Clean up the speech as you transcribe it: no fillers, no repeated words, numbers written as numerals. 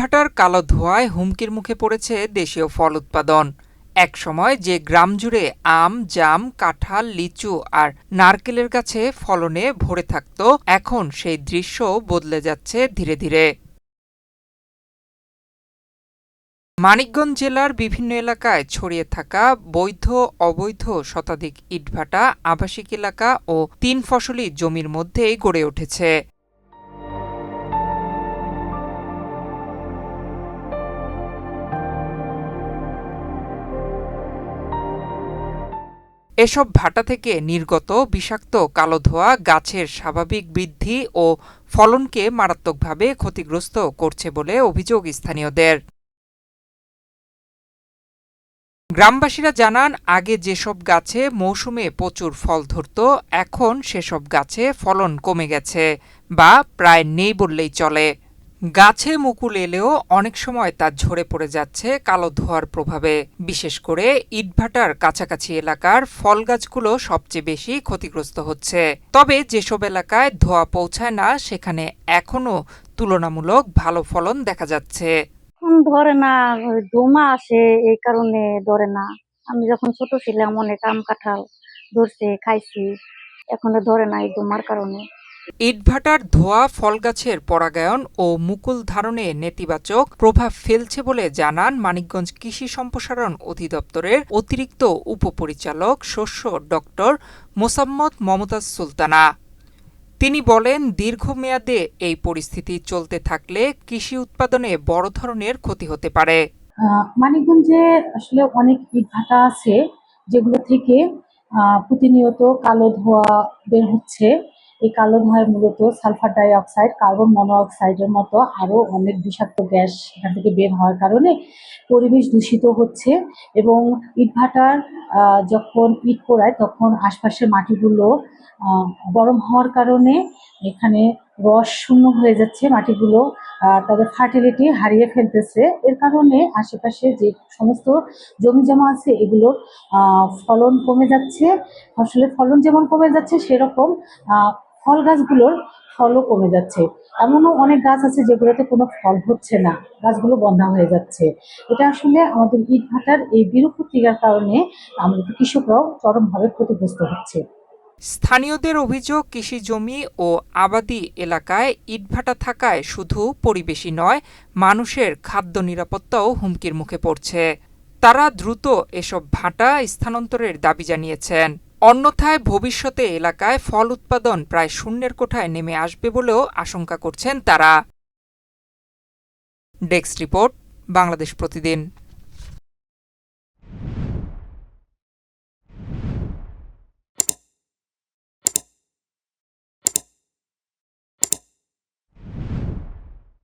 ইটভাটার কালো ধোঁয়ায় হুমকির মুখে পড়েছে দেশীয় ফল উৎপাদন। একসময় যে গ্রাম জুড়ে আম, জাম, কাঁঠাল, লিচু আর নারকেলের গাছে ফলনে ভরে থাকত, এখন সেই দৃশ্য বদলে যাচ্ছে ধীরে ধীরে। মানিকগঞ্জ জেলার বিভিন্ন এলাকায় ছড়িয়ে থাকা বৈধ অবৈধ শতাধিক ইটভাটা আবাসিক এলাকা ও ৩ ফসলি জমির মধ্যেই গড়ে উঠেছে। এসব ভাটা থেকে নির্গত বিষাক্ত কালো ধোঁয়া গাছের স্বাভাবিক বৃদ্ধি ও ফলনকে মারাত্মকভাবে ক্ষতিগ্রস্ত করছে বলে অভিযোগ স্থানীয়দের। গ্রামবাসীরা জানান, আগে যেসব গাছে মৌসুমে প্রচুর ফল ধরত, এখন সেসব গাছে ফলন কমে গেছে বা প্রায় নেই বললেই চলে। গাছে মুকুল এলেও অনেক সময় তা ঝরে পড়ে যাচ্ছে কালো ধোঁয়ার প্রভাবে। বিশেষ করে ইটভাটার কাছাকাছি এলাকার ফল গাছগুলো সবচেয়ে বেশি ক্ষতিগ্রস্ত হচ্ছে। তবে যেসব এলাকায় ধোঁয়া পৌঁছায় না, সেখানে এখনও তুলনামূলক ভালো ফলন দেখা যাচ্ছে। ধরে না, ওই দোমা আসে, এই কারণে ধরে না। আমি যখন ছোট ছিলাম অনেক আম কাঁঠাল ধরছে, খাইছি, এখন ধরে না এই দোমার কারণে। ইটভাটার ধোঁয়া ফলগাছের পরাগায়ন ও মুকুল ধারণে নেতিবাচক প্রভাব ফেলছে বলে জানান মানিকগঞ্জ কৃষি সম্প্রসারণ অধিদপ্তরের অতিরিক্ত উপপরিচালক শস্য ডক্টর মোসাম্মৎ মমতাজ সুলতানা। তিনি বলেন, দীর্ঘমেয়াদে এই পরিস্থিতি চলতে থাকলে কৃষি উৎপাদনে বড় ধরনের ক্ষতি হতে পারে। মানিকগঞ্জে আসলে অনেক ইটভাটা আছে যেগুলো থেকে প্রতিনিয়ত কালো ধোঁয়া বের হচ্ছে। এই কালো ধোঁয়ায় মূলত সালফার ডাই অক্সাইড, কার্বন মনোঅক্সাইডের মতো আরো অনেক বিষাক্ত গ্যাস এখান থেকে বের হওয়ার কারণে পরিবেশ দূষিত হচ্ছে। এবং ইটভাটার যখন ইট পোড়ায় তখন আশপাশের মাটিগুলো গরম হওয়ার কারণে এখানে রস শূন্য হয়ে যাচ্ছে, মাটিগুলো তাদের ফার্টিলিটি হারিয়ে ফেলতেছে। এর কারণে আশেপাশে যে সমস্ত জমি জমা আছে এগুলোর ফলন কমে যাচ্ছে। ফসলের ফলন যেমন কমে যাচ্ছে, সেরকম ফল গাছগুলোর ফলও কমে যাচ্ছে। এমনও অনেক গাছ আছে যেগুলোতে কোনো ফল হচ্ছে না, গাছগুলো বন্ধা হয়ে যাচ্ছে। এটা আসলে আমাদের ইটভাটার এই বিরূপ প্রতিক্রিয়ার কারণে আমাদের কৃষকরাও চরমভাবে ক্ষতিগ্রস্ত হচ্ছে। স্থানীয়দের অভিযোগ, কৃষি জমি ও আবাদি এলাকায় ইটভাটা থাকায় শুধু পরিবেশই নয়, মানুষের খাদ্য নিরাপত্তাও হুমকির মুখে পড়ছে। তারা দ্রুত এসব ভাটা স্থানান্তরের দাবি জানিয়েছেন। অন্যথায় ভবিষ্যতে এলাকায় ফল উৎপাদন প্রায় শূন্যের কোঠায় নেমে আসবে বলেও আশঙ্কা করছেন তারা। ডেস্ক রিপোর্ট, বাংলাদেশ প্রতিদিন।